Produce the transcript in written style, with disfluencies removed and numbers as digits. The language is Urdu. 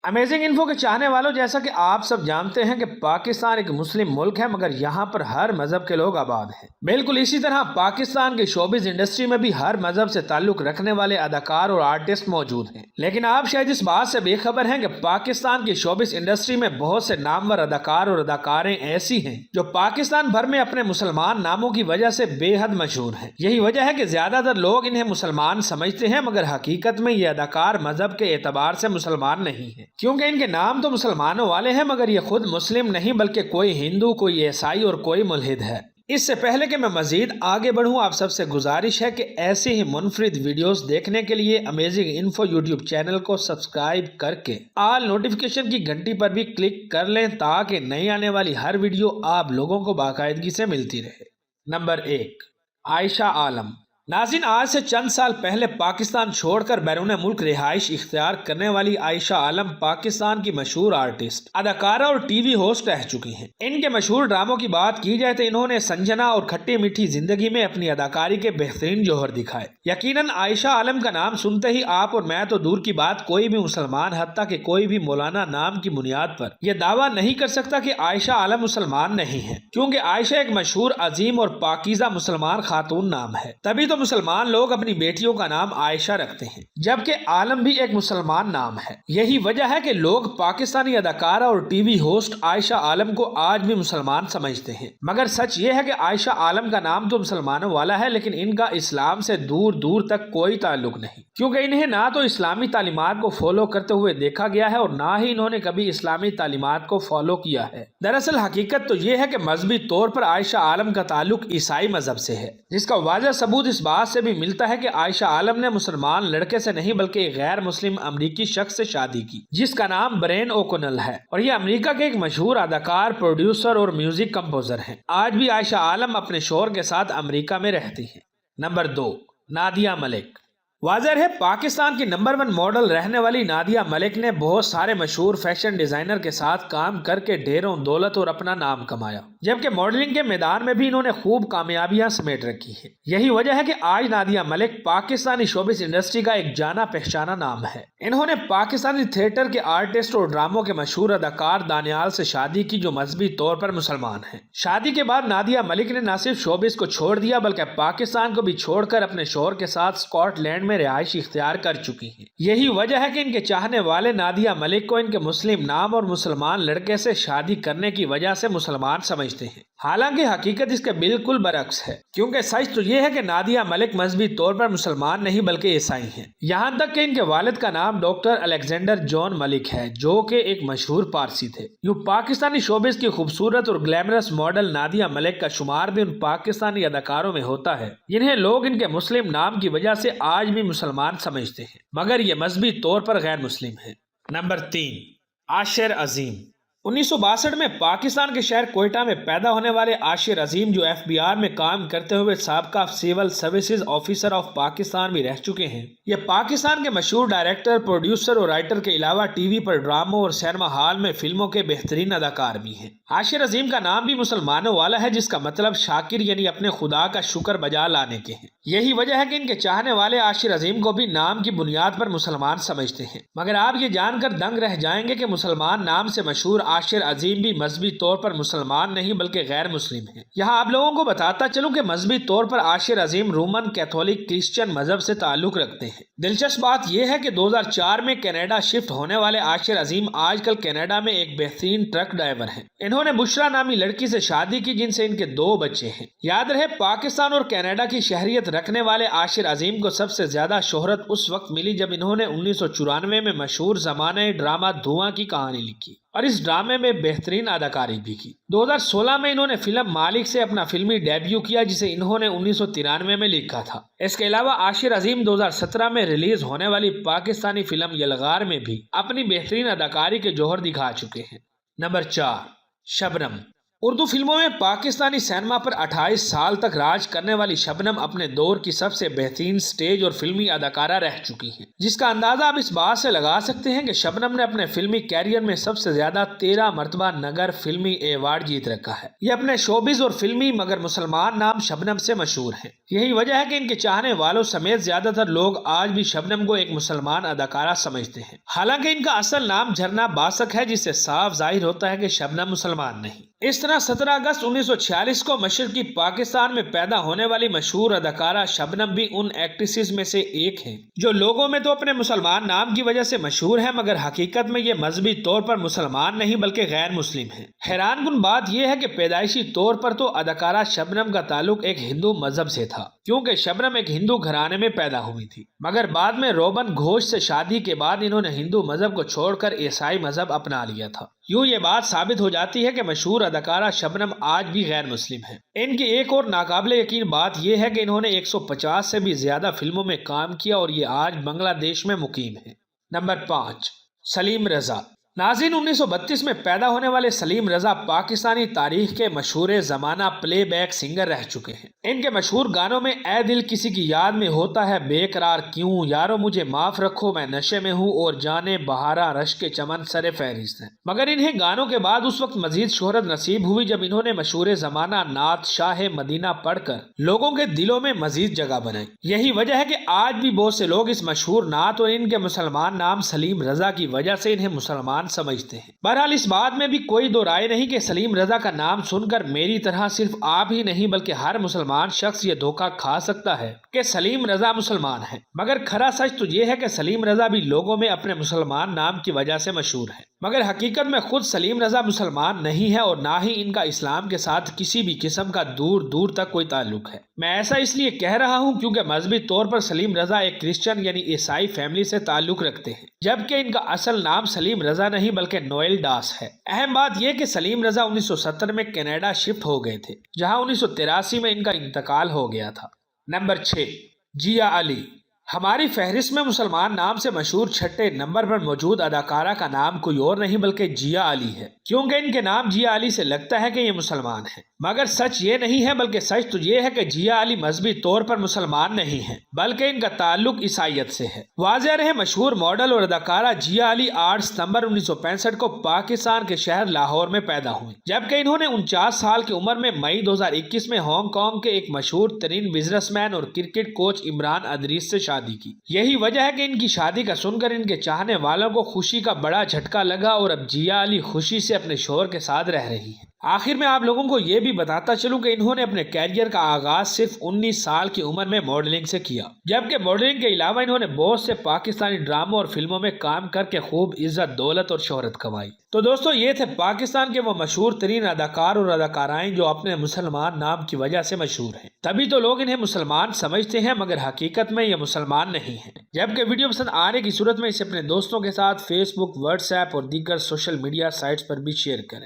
امیزنگ انفو کے چاہنے والوں، جیسا کہ آپ سب جانتے ہیں کہ پاکستان ایک مسلم ملک ہے، مگر یہاں پر ہر مذہب کے لوگ آباد ہیں۔ بالکل اسی طرح پاکستان کی شوبز انڈسٹری میں بھی ہر مذہب سے تعلق رکھنے والے اداکار اور آرٹسٹ موجود ہیں۔ لیکن آپ شاید اس بات سے بے خبر ہیں کہ پاکستان کی شوبز انڈسٹری میں بہت سے نامور اداکار اور اداکاریں ایسی ہیں جو پاکستان بھر میں اپنے مسلمان ناموں کی وجہ سے بے حد مشہور ہیں۔ یہی وجہ ہے کہ زیادہ تر لوگ انہیں مسلمان سمجھتے ہیں، مگر حقیقت میں یہ اداکار مذہب کے اعتبار سے مسلمان نہیں ہیں، کیونکہ ان کے نام تو مسلمانوں والے ہیں، مگر یہ خود مسلم نہیں بلکہ کوئی ہندو، کوئی عیسائی اور کوئی ملحد ہے۔ اس سے پہلے کہ میں مزید آگے بڑھوں، آپ سب سے گزارش ہے کہ ایسی ہی منفرد ویڈیوز دیکھنے کے لیے امیزنگ انفو یوٹیوب چینل کو سبسکرائب کر کے آل نوٹیفیکیشن کی گھنٹی پر بھی کلک کر لیں تاکہ نئی آنے والی ہر ویڈیو آپ لوگوں کو باقاعدگی سے ملتی رہے۔ نمبر 1، عائشہ عالم۔ ناظرین، آج سے چند سال پہلے پاکستان چھوڑ کر بیرون ملک رہائش اختیار کرنے والی عائشہ عالم پاکستان کی مشہور آرٹسٹ، اداکارہ اور ٹی وی ہوسٹ رہ چکی ہیں۔ ان کے مشہور ڈراموں کی بات کی جائے تو انہوں نے سنجنا اور کھٹی میٹھی زندگی میں اپنی اداکاری کے بہترین جوہر دکھائے۔ یقیناً عائشہ عالم کا نام سنتے ہی آپ اور میں تو دور کی بات کوئی بھی مسلمان، حتیٰ کہ کوئی بھی مولانا نام کی بنیاد پر یہ دعویٰ نہیں کر سکتا کہ عائشہ عالم مسلمان نہیں ہے، کیونکہ عائشہ ایک مشہور، عظیم اور پاکیزہ مسلمان خاتون نام ہے۔ تبھی تو مسلمان لوگ اپنی بیٹیوں کا نام عائشہ رکھتے ہیں، جبکہ عالم بھی ایک مسلمان نام ہے۔ یہی وجہ ہے کہ لوگ پاکستانی اداکارہ اور ٹی وی ہوسٹ عائشہ عالم کو آج بھی مسلمان سمجھتے ہیں، مگر سچ یہ ہے کہ عائشہ عالم کا نام تو مسلمانوں والا ہے، لیکن ان کا اسلام سے دور دور تک کوئی تعلق نہیں، کیونکہ انہیں نہ تو اسلامی تعلیمات کو فالو کرتے ہوئے دیکھا گیا ہے اور نہ ہی انہوں نے کبھی اسلامی تعلیمات کو فالو کیا ہے۔ دراصل حقیقت تو یہ ہے کہ مذہبی طور پر عائشہ عالم کا تعلق عیسائی مذہب سے ہے، جس کا واضح ثبوت اس بات سے بھی ملتا ہے کہ عائشہ عالم نے مسلمان لڑکے سے نہیں بلکہ ایک غیر مسلم امریکی شخص سے شادی کی، جس کا نام برین اوکنل ہے، اور یہ امریکہ کے ایک مشہور اداکار، پروڈیوسر اور میوزک کمپوزر ہیں۔ آج بھی عائشہ عالم اپنے شوہر کے ساتھ امریکہ میں رہتی ہیں۔ نمبر 2، نادیہ ملک۔ واضح ہے پاکستان کی نمبر 1 ماڈل رہنے والی نادیہ ملک نے بہت سارے مشہور فیشن ڈیزائنر کے ساتھ کام کر کے ڈھیروں دولت اور اپنا نام کمایا، جبکہ ماڈلنگ کے میدان میں بھی انہوں نے خوب کامیابیاں سمیٹ رکھی ہیں۔ یہی وجہ ہے کہ آج نادیہ ملک پاکستانی شوبز انڈسٹری کا ایک جانا پہچانا نام ہے۔ انہوں نے پاکستانی تھیٹر کے آرٹسٹ اور ڈراموں کے مشہور اداکار دانیال سے شادی کی، جو مذہبی طور پر مسلمان ہیں۔ شادی کے بعد نادیہ ملک نے نہ صرف شوبز کو چھوڑ دیا بلکہ پاکستان کو بھی چھوڑ کر اپنے شوہر کے ساتھ اسکاٹ لینڈ میں رہائش اختیار کر چکی ہیں۔ یہی وجہ ہے کہ ان کے چاہنے والے نادیہ ملک کو ان کے مسلم نام اور مسلمان لڑکے سے شادی کرنے کی وجہ سے مسلمان سمجھتے ہیں، حالانکہ حقیقت اس کے بالکل برعکس ہے، کیونکہ سچ تو یہ ہے کہ نادیہ ملک مذہبی طور پر مسلمان نہیں بلکہ عیسائی ہیں، یہاں تک کہ ان کے والد کا نام ڈاکٹر الیگزینڈر جان ملک ہے، جو کہ ایک مشہور پارسی تھے۔ یوں پاکستانی شوبز کی خوبصورت اور گلیمرس ماڈل نادیہ ملک کا شمار بھی ان پاکستانی اداکاروں میں ہوتا ہے جنہیں لوگ ان کے مسلم نام کی وجہ سے آج بھی مسلمان سمجھتے ہیں، مگر یہ مذہبی طور پر غیر مسلم ہیں۔ نمبر 3، عاشر عظیم۔ 1962 میں پاکستان کے شہر کوئٹہ میں پیدا ہونے والے عاشر عظیم، جو FBR میں کام کرتے ہوئے سابقہ civil services officer of Pakistan بھی رہ چکے ہیں، یہ پاکستان کے مشہور ڈائریکٹر، پروڈیوسر اور رائٹر کے علاوہ ٹی وی پر ڈراموں اور سینما ہال میں فلموں کے بہترین اداکار بھی ہیں۔ عاشر عظیم کا نام بھی مسلمانوں والا ہے، جس کا مطلب شاکر یعنی اپنے خدا کا شکر بجا لانے کے ہیں۔ یہی وجہ ہے کہ ان کے چاہنے والے عاشر عظیم کو بھی نام کی بنیاد پر مسلمان سمجھتے ہیں، مگر آپ یہ جان کر دنگ رہ جائیں گے کہ مسلمان نام سے مشہور عاشر عظیم بھی مذہبی طور پر مسلمان نہیں بلکہ غیر مسلم ہیں۔ یہاں آپ لوگوں کو بتاتا چلوں کہ مذہبی طور پر عاشر عظیم رومن کیتھولک کرسچن مذہب سے تعلق رکھتے ہیں۔ دلچسپ بات یہ ہے کہ 2004 میں کینیڈا شفٹ ہونے والے عاشر عظیم آج کل کینیڈا میں ایک بہترین ٹرک ڈرائیور ہیں۔ انہوں نے بشرا نامی لڑکی سے شادی کی، جن سے ان کے 2 بچے ہیں۔ یاد رہے پاکستان اور کینیڈا کی شہریت رکھنے والے عاشر عظیم کو سب سے زیادہ شہرت اس وقت ملی جب انہوں نے 1994 میں مشہور زمانہ ڈرامہ دھواں کی کہانی لکھی اور اس ڈرامے میں بہترین اداکاری بھی کی۔ 2016 میں انہوں نے فلم مالک سے اپنا فلمی ڈیبیو کیا، جسے انہوں نے 1993 میں لکھا تھا۔ اس کے علاوہ عاشر عظیم 2017 میں ریلیز ہونے والی پاکستانی فلم یلغار میں بھی اپنی بہترین اداکاری کے جوہر دکھا چکے ہیں۔ نمبر 4، شبنم۔ اردو فلموں میں پاکستانی سینما پر 28 سال تک راج کرنے والی شبنم اپنے دور کی سب سے بہترین سٹیج اور فلمی اداکارہ رہ چکی ہیں، جس کا اندازہ آپ اس بات سے لگا سکتے ہیں کہ شبنم نے اپنے فلمی کیریئر میں سب سے زیادہ 13 مرتبہ نگر فلمی ایوارڈ جیت رکھا ہے۔ یہ اپنے شوبز اور فلمی مگر مسلمان نام شبنم سے مشہور ہیں۔ یہی وجہ ہے کہ ان کے چاہنے والوں سمیت زیادہ تر لوگ آج بھی شبنم کو ایک مسلمان اداکارہ سمجھتے ہیں، حالانکہ ان کا اصل نام جھرنا باسک ہے، جس سے صاف ظاہر ہوتا ہے کہ شبنم مسلمان نہیں۔ اس طرح 17 اگست 1946 کو مشرقی پاکستان میں پیدا ہونے والی مشہور اداکارہ شبنم بھی ان ایکٹریسز میں سے ایک ہیں جو لوگوں میں تو اپنے مسلمان نام کی وجہ سے مشہور ہے مگر حقیقت میں یہ مذہبی طور پر مسلمان نہیں بلکہ غیر مسلم ہیں۔ حیران کن بات یہ ہے کہ پیدائشی طور پر تو اداکارہ شبنم کا تعلق ایک ہندو مذہب سے تھا، کیونکہ شبنم ایک ہندو گھرانے میں پیدا ہوئی تھی، مگر بعد میں روبن گھوش سے شادی کے بعد انہوں نے ہندو مذہب کو چھوڑ کر عیسائی مذہب اپنا لیا تھا۔ یوں یہ بات ثابت ہو جاتی ہے کہ مشہور اداکارہ شبنم آج بھی غیر مسلم ہے۔ ان کی ایک اور ناقابل یقین بات یہ ہے کہ انہوں نے 150 سے بھی زیادہ فلموں میں کام کیا اور یہ آج بنگلہ دیش میں مقیم ہے۔ نمبر 5، سلیم رضا۔ ناظرین، 1932 میں پیدا ہونے والے سلیم رضا پاکستانی تاریخ کے مشہور زمانہ پلے بیک سنگر رہ چکے ہیں۔ ان کے مشہور گانوں میں اے دل کسی کی یاد میں ہوتا ہے بے قرار کیوں، یارو مجھے معاف رکھو میں نشے میں ہوں اور جانے بہارا رش کے چمن سر فہرست ہیں۔ مگر انہیں گانوں کے بعد اس وقت مزید شہرت نصیب ہوئی جب انہوں نے مشہور زمانہ نعت شاہ مدینہ پڑھ کر لوگوں کے دلوں میں مزید جگہ بنائی۔ یہی وجہ ہے کہ آج بھی بہت سے لوگ اس مشہور نعت اور ان کے مسلمان نام سلیم رضا کی وجہ سے انہیں مسلمان سمجھتے ہیں۔ بہرحال اس بات میں بھی کوئی دو رائے نہیں کہ سلیم رضا کا نام سن کر میری طرح صرف آپ ہی نہیں بلکہ ہر مسلمان شخص یہ دھوکہ کھا سکتا ہے کہ سلیم رضا مسلمان ہے، مگر کھرا سچ تو یہ ہے کہ سلیم رضا بھی لوگوں میں اپنے مسلمان نام کی وجہ سے مشہور ہے، مگر حقیقت میں خود سلیم رضا مسلمان نہیں ہے اور نہ ہی ان کا اسلام کے ساتھ کسی بھی قسم کا دور دور تک کوئی تعلق ہے۔ میں ایسا اس لیے کہہ رہا ہوں کیونکہ مذہبی طور پر سلیم رضا ایک کرسچن یعنی عیسائی فیملی سے تعلق رکھتے ہیں، جبکہ ان کا اصل نام سلیم رضا نہیں بلکہ نوئل ڈاس ہے۔ اہم بات یہ کہ سلیم رضا 1970 میں کینیڈا شفٹ ہو گئے تھے، جہاں 1983 میں ان کا انتقال ہو گیا تھا۔ نمبر 6، جیا علی۔ ہماری فہرست میں مسلمان نام سے مشہور 6 نمبر پر موجود اداکارہ کا نام کوئی اور نہیں بلکہ جیا علی ہے، کیونکہ ان کے نام جیا علی سے لگتا ہے کہ یہ مسلمان ہیں، مگر سچ یہ نہیں ہے بلکہ سچ تو یہ ہے کہ جیا علی مذہبی طور پر مسلمان نہیں ہیں بلکہ ان کا تعلق عیسائیت سے ہے۔ واضح رہے مشہور ماڈل اور اداکارہ جیا علی 8 ستمبر 1965 کو پاکستان کے شہر لاہور میں پیدا ہوئی، جبکہ انہوں نے 49 سال کی عمر میں مئی 2021 میں ہانگ کانگ کے ایک مشہور ترین بزنس مین اور کرکٹ کوچ عمران ادریس سے شادی کی۔ یہی وجہ ہے کہ ان کی شادی کا سن کر ان کے چاہنے والوں کو خوشی کا بڑا جھٹکا لگا اور اب جیا علی خوشی سے اپنے شوہر کے ساتھ رہ رہی ہیں۔ آخر میں آپ لوگوں کو یہ بھی بتاتا چلوں کہ انہوں نے اپنے کیریئر کا آغاز صرف 19 سال کی عمر میں ماڈلنگ سے کیا، جبکہ ماڈلنگ کے علاوہ انہوں نے بہت سے پاکستانی ڈراموں اور فلموں میں کام کر کے خوب عزت دولت اور شہرت کمائی۔ تو دوستو، یہ تھے پاکستان کے وہ مشہور ترین اداکار اور اداکارائیں جو اپنے مسلمان نام کی وجہ سے مشہور ہیں۔ تبھی تو لوگ انہیں مسلمان سمجھتے ہیں مگر حقیقت میں یہ مسلمان نہیں ہیں۔ جبکہ ویڈیو پسند آنے کی صورت میں اسے اپنے دوستوں کے ساتھ فیس بک، واٹس ایپ اور دیگر سوشل میڈیا سائٹس پر بھی شیئر کریں۔